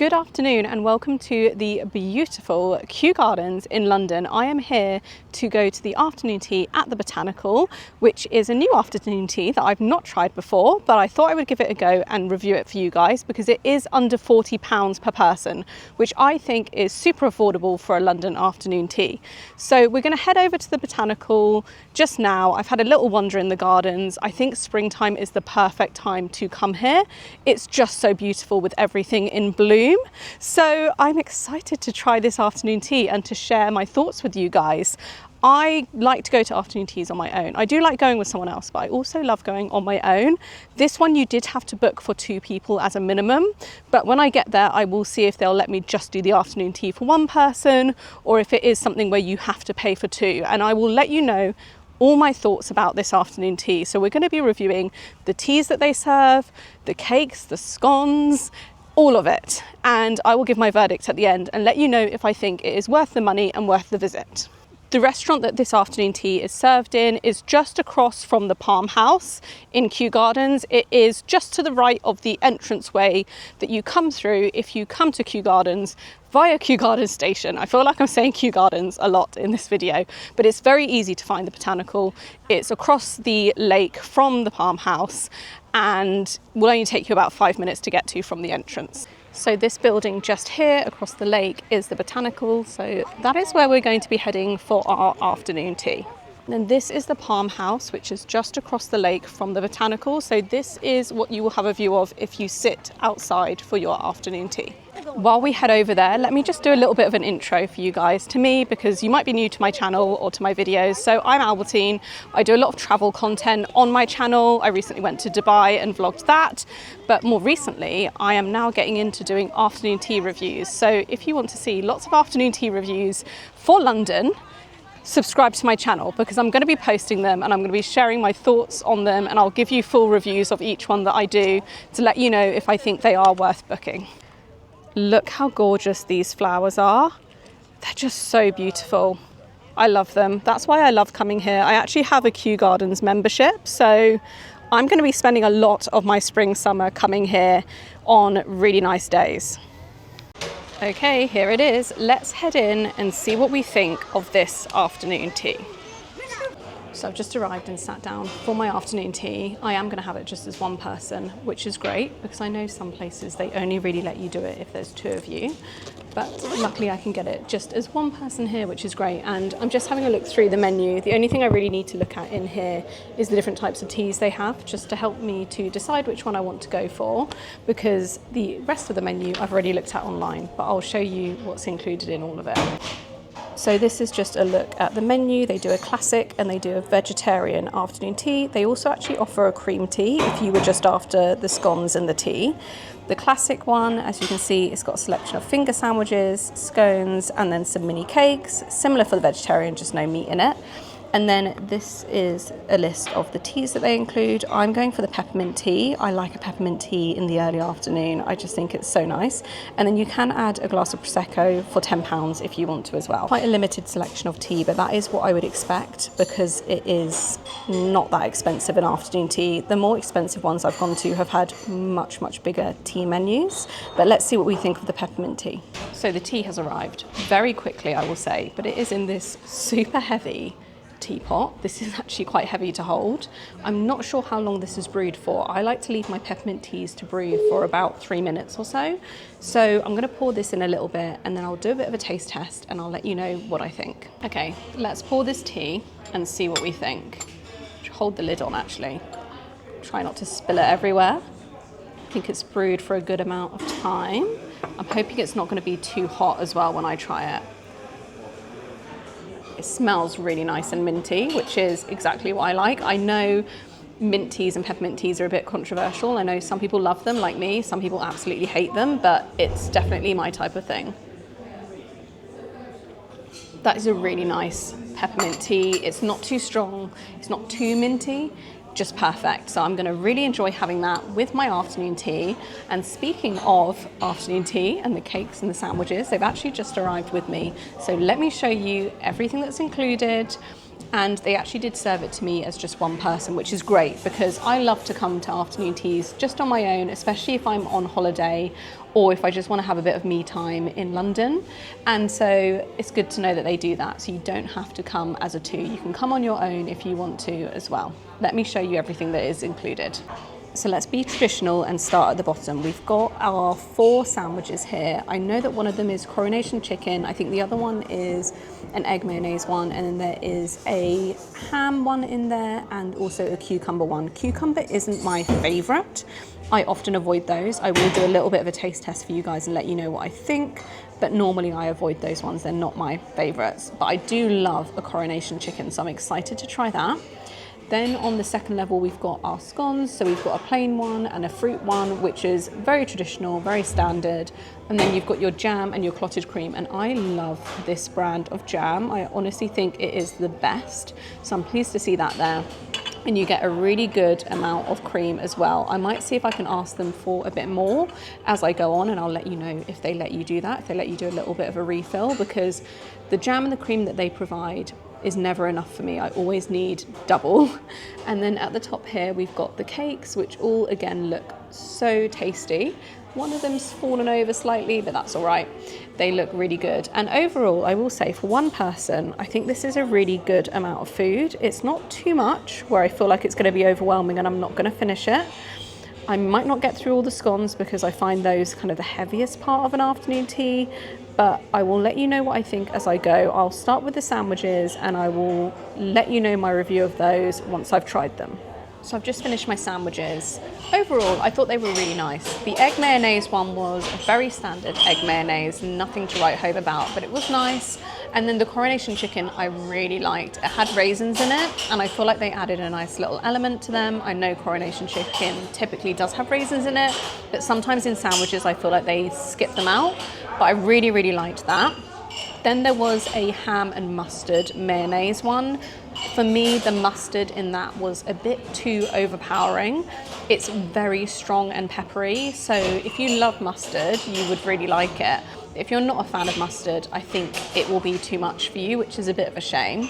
Good afternoon and welcome to the beautiful Kew Gardens in London. I am here to go to the afternoon tea at the Botanical, which is a new afternoon tea that I've not tried before, but I thought I would give it a go and review it for you guys because it is under £40 per person, which I think is super affordable for a London afternoon tea. So we're going to head over to the Botanical just now. I've had a little wander in the gardens. I think springtime is the perfect time to come here. It's just so beautiful with everything in bloom. So I'm excited to try this afternoon tea and to share my thoughts with you guys. I like to go to afternoon teas on my own. I do like going with someone else, but I also love going on my own. This one you did have to book for 2 people as a minimum, but when I get there, I will see if they'll let me just do the afternoon tea for 1 person, or if it is something where you have to pay for 2. And I will let you know all my thoughts about this afternoon tea. So we're going to be reviewing the teas that they serve, the cakes, the scones, all of it. And I will give my verdict at the end and let you know if I think it is worth the money and worth the visit. The restaurant that this afternoon tea is served in is just across from the Palm House in Kew Gardens. It is just to the right of the entranceway that you come through if you come to Kew Gardens via Kew Gardens Station. I feel like I'm saying Kew Gardens a lot in this video, but it's very easy to find the Botanical. It's across the lake from the Palm House and will only take you about 5 minutes to get to from the entrance. So this building just here across the lake is the Botanical. So that is where we're going to be heading for our afternoon tea. And this is the Palm House, which is just across the lake from the Botanical. So this is what you will have a view of if you sit outside for your afternoon tea. While we head over there, let me just do a little bit of an intro for you guys to me, because you might be new to my channel or to my videos. So I'm Albertine. I do a lot of travel content on my channel. I recently went to Dubai and vlogged that. But more recently, I am now getting into doing afternoon tea reviews. So if you want to see lots of afternoon tea reviews for London, subscribe to my channel because I'm going to be posting them and I'm going to be sharing my thoughts on them, and I'll give you full reviews of each one that I do to let you know if I think they are worth booking. Look how gorgeous these flowers are. They're just so beautiful. I love them. That's why I love coming here. I actually have a Kew Gardens membership, so I'm going to be spending a lot of my spring summer coming here on really nice days. Okay, here it is. Let's head in and see what we think of this afternoon tea. So I've just arrived and sat down for my afternoon tea. I am going to have it just as 1 person, which is great because I know some places they only really let you do it if there's 2 of you. But luckily I can get it just as 1 person here, which is great. And I'm just having a look through the menu. The only thing I really need to look at in here is the different types of teas they have, just to help me to decide which one I want to go for, because the rest of the menu I've already looked at online, but I'll show you what's included in all of it. So this is just a look at the menu. They do a classic and they do a vegetarian afternoon tea. They also actually offer a cream tea if you were just after the scones and the tea. The classic one, as you can see, it's got a selection of finger sandwiches, scones, and then some mini cakes. Similar for the vegetarian, just no meat in it. And then this is a list of the teas that they include. I'm going for the peppermint tea. I like a peppermint tea in the early afternoon. I just think it's so nice. And then you can add a glass of Prosecco for £10 if you want to as well. Quite a limited selection of tea, but that is what I would expect because it is not that expensive an afternoon tea. The more expensive ones I've gone to have had much, much bigger tea menus. But let's see what we think of the peppermint tea. So the tea has arrived very quickly, I will say, but it is in this super heavy teapot. This is actually quite heavy to hold. I'm not sure how long this is brewed for. I like to leave my peppermint teas to brew for about 3 minutes or so. So I'm going to pour this in a little bit and then I'll do a bit of a taste test and I'll let you know what I think. Okay, let's pour this tea and see what we think. Hold the lid on actually. Try not to spill it everywhere. I think it's brewed for a good amount of time. I'm hoping it's not going to be too hot as well when I try it. It smells really nice and minty, which is exactly what I like. I know mint teas and peppermint teas are a bit controversial. I know some people love them like me, some people absolutely hate them, but it's definitely my type of thing. That is a really nice peppermint tea. It's not too strong, it's not too minty, just perfect. So I'm going to really enjoy having that with my afternoon tea. And speaking of afternoon tea and the cakes and the sandwiches, they've actually just arrived with me. So let me show you everything that's included And they actually did serve it to me as just one person, which is great because I love to come to afternoon teas just on my own, especially if I'm on holiday or if I just want to have a bit of me time in London. And so it's good to know that they do that. So you don't have to come as a two. You can come on your own if you want to as well. Let me show you everything that is included. So let's be traditional and start at the bottom. We've got our 4 sandwiches here. I know that one of them is coronation chicken. I think the other one is an egg mayonnaise one, and then there is a ham one in there and also a cucumber one. Cucumber isn't my favorite. I often avoid those. I will do a little bit of a taste test for you guys and let you know what I think, but normally I avoid those ones. They're not my favorites, but I do love a coronation chicken, so I'm excited to try that. Then on the second level, we've got our scones. So we've got a plain one and a fruit one, which is very traditional, very standard. And then you've got your jam and your clotted cream. And I love this brand of jam. I honestly think it is the best. So I'm pleased to see that there. And you get a really good amount of cream as well. I might see if I can ask them for a bit more as I go on, and I'll let you know if they let you do that, if they let you do a little bit of a refill, because the jam and the cream that they provide is never enough for me. I always need double. And then at the top here, we've got the cakes, which all again look so tasty. One of them's fallen over slightly, but that's all right. They look really good. And overall, I will say for one person, I think this is a really good amount of food. It's not too much where I feel like it's gonna be overwhelming and I'm not gonna finish it. I might not get through all the scones because I find those kind of the heaviest part of an afternoon tea, but I will let you know what I think as I go. I'll start with the sandwiches and I will let you know my review of those once I've tried them. So I've just finished my sandwiches. Overall, I thought they were really nice. The egg mayonnaise one was a very standard egg mayonnaise, nothing to write home about, but it was nice. And then the coronation chicken I really liked. It had raisins in it, and I feel like they added a nice little element to them. I know coronation chicken typically does have raisins in it, but sometimes in sandwiches I feel like they skip them out, but I really, really liked that. Then there was a ham and mustard mayonnaise one. For me, the mustard in that was a bit too overpowering. It's very strong and peppery, so if you love mustard, you would really like it. If you're not a fan of mustard, I think it will be too much for you, which is a bit of a shame.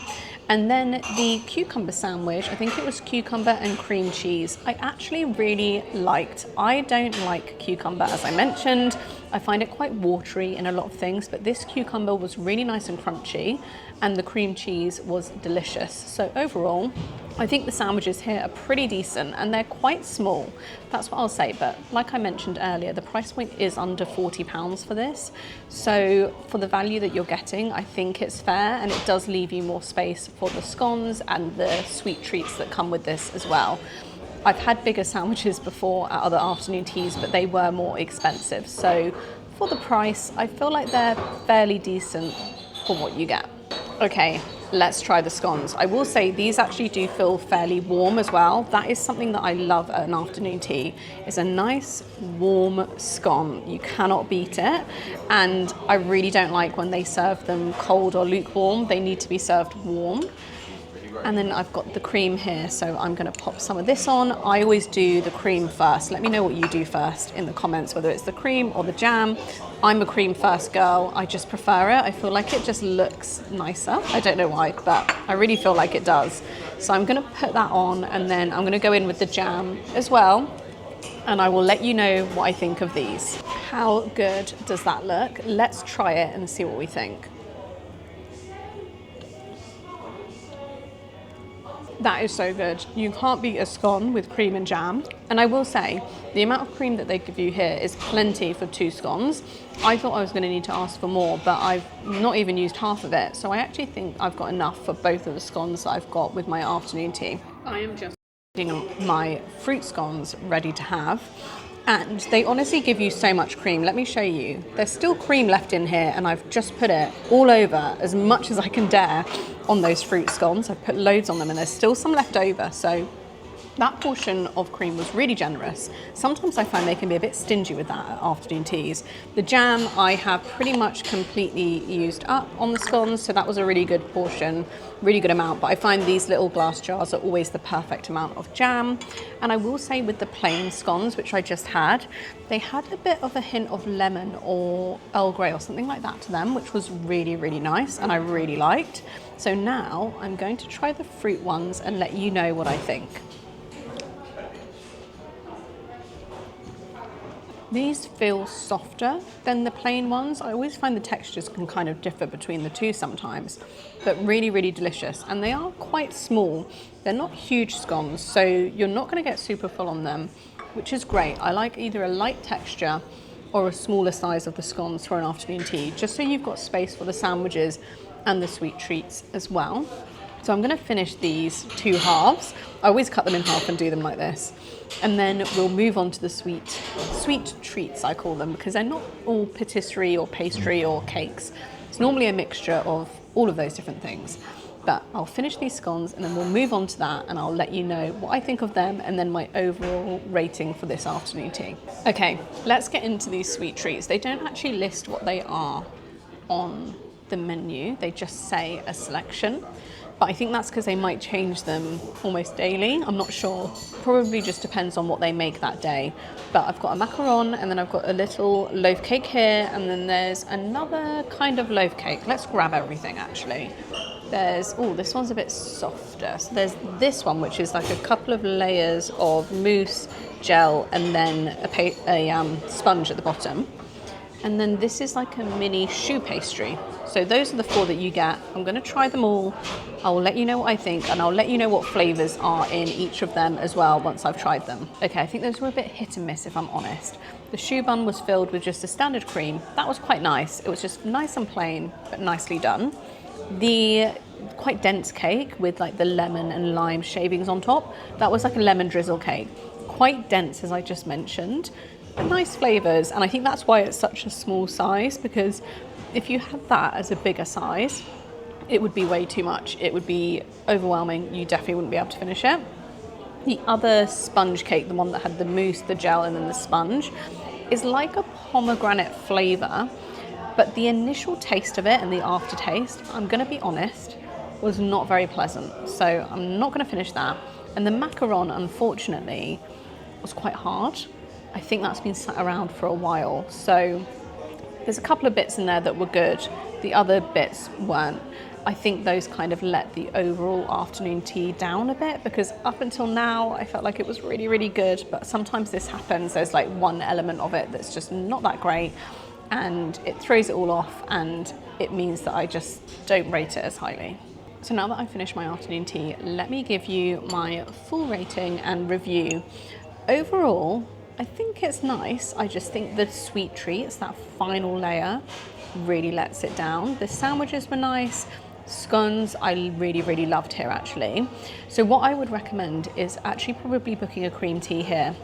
And then the cucumber sandwich, I think it was cucumber and cream cheese, I actually really liked. I don't like cucumber, as I mentioned. I find it quite watery in a lot of things, but this cucumber was really nice and crunchy, and the cream cheese was delicious. So overall, I think the sandwiches here are pretty decent, and they're quite small. That's what I'll say, but like I mentioned earlier, the price point is under £40 for this. So for the value that you're getting, I think it's fair, and it does leave you more space for the scones and the sweet treats that come with this as well. I've had bigger sandwiches before at other afternoon teas, but they were more expensive. So for the price, I feel like they're fairly decent for what you get. Okay, let's try the scones. I will say these actually do feel fairly warm as well. That is something that I love at an afternoon tea, is a nice warm scone. You cannot beat it. And I really don't like when they serve them cold or lukewarm. They need to be served warm. And then I've got the cream here, so I'm gonna pop some of this on. I always do the cream first. Let me know what you do first in the comments, whether it's the cream or the jam. I'm a cream first girl. I just prefer it. I feel like it just looks nicer. I don't know why, but I really feel like it does. So I'm gonna put that on, and then I'm gonna go in with the jam as well. And I will let you know what I think of these. How good does that look? Let's try it and see what we think. That is so good. You can't beat a scone with cream and jam. And I will say, the amount of cream that they give you here is plenty for 2 scones. I thought I was going to need to ask for more, but I've not even used half of it. So I actually think I've got enough for both of the scones that I've got with my afternoon tea. I am just getting my fruit scones ready to have. And they honestly give you so much cream. Let me show you. There's still cream left in here, and I've just put it all over as much as I can dare on those fruit scones. I've put loads on them, and there's still some left over. So That portion of cream was really generous. Sometimes I find they can be a bit stingy with that at afternoon teas. The jam I have pretty much completely used up on the scones, so that was a really good portion, really good amount. But I find these little glass jars are always the perfect amount of jam. And I will say with the plain scones, which I just had, they had a bit of a hint of lemon or Earl Grey or something like that to them, which was really, really nice and I really liked. So now I'm going to try the fruit ones and let you know what I think. These feel softer than the plain ones. I always find the textures can kind of differ between the two sometimes, but really, really delicious. And they are quite small. They're not huge scones, so you're not gonna get super full on them, which is great. I like either a light texture or a smaller size of the scones for an afternoon tea, just so you've got space for the sandwiches and the sweet treats as well. So I'm gonna finish these two halves. I always cut them in half and do them like this. And then we'll move on to the sweet treats, I call them, because they're not all patisserie or pastry or cakes. It's normally a mixture of all of those different things. But I'll finish these scones and then we'll move on to that and I'll let you know what I think of them and then my overall rating for this afternoon tea. Okay, let's get into these sweet treats. They don't actually list what they are on the menu. They just say a selection. But I think that's because they might change them almost daily. I'm not sure. Probably just depends on what they make that day. But I've got a macaron and then I've got a little loaf cake here and then there's another kind of loaf cake. Let's grab everything actually. There's, oh, this one's a bit softer. So there's this one, which is like a couple of layers of mousse, gel, and then a sponge at the bottom. And then this is like a mini choux pastry. So those are the four that you get. I'm gonna try them all. I'll let you know what I think and I'll let you know what flavors are in each of them as well once I've tried them. Okay, I think those were a bit hit and miss if I'm honest. The choux bun was filled with just a standard cream. That was quite nice. It was just nice and plain, but nicely done. The quite dense cake with like the lemon and lime shavings on top, that was like a lemon drizzle cake. Quite dense, as I just mentioned. Nice flavors, and I think that's why it's such a small size, because if you had that as a bigger size, it would be way too much. It would be overwhelming. You definitely wouldn't be able to finish it. The other sponge cake, the one that had the mousse, the gel, and then the sponge, is like a pomegranate flavor, but the initial taste of it and the aftertaste, I'm gonna be honest, was not very pleasant. So I'm not gonna finish that. And the macaron, unfortunately, was quite hard. I think that's been sat around for a while. So there's a couple of bits in there that were good. The other bits weren't. I think those kind of let the overall afternoon tea down a bit, because up until now, I felt like it was really, really good. But sometimes this happens. There's like one element of it that's just not that great and it throws it all off, and it means that I just don't rate it as highly. So now that I've finished my afternoon tea, let me give you my full rating and review. Overall, I think it's nice. I just think the sweet treats, that final layer, really lets it down. The sandwiches were nice. Scones I really, really loved here actually. So what I would recommend is actually probably booking a cream tea here.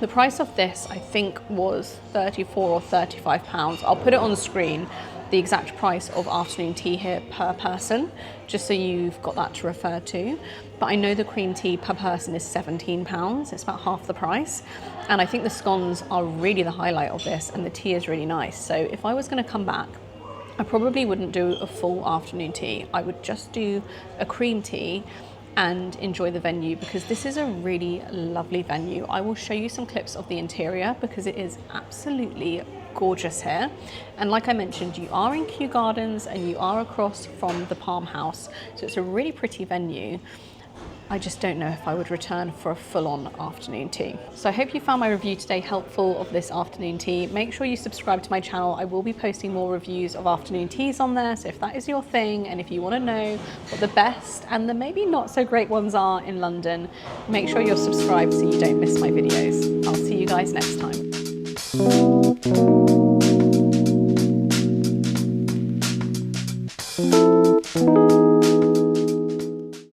The price of this I think was £34 or £35. I'll put it on the screen, the exact price of afternoon tea here per person, just so you've got that to refer to. But I know the cream tea per person is £17. It's about half the price. And I think the scones are really the highlight of this, and the tea is really nice. So if I was gonna come back, I probably wouldn't do a full afternoon tea. I would just do a cream tea and enjoy the venue, because this is a really lovely venue. I will show you some clips of the interior because it is absolutely gorgeous here. And like I mentioned, you are in Kew Gardens and you are across from the Palm House. So it's a really pretty venue. I just don't know if I would return for a full-on afternoon tea. So I hope you found my review today helpful of this afternoon tea. Make sure you subscribe to my channel. I will be posting more reviews of afternoon teas on there. So if that is your thing, and if you want to know what the best and the maybe not so great ones are in London, make sure you're subscribed so you don't miss my videos. I'll see you guys next time.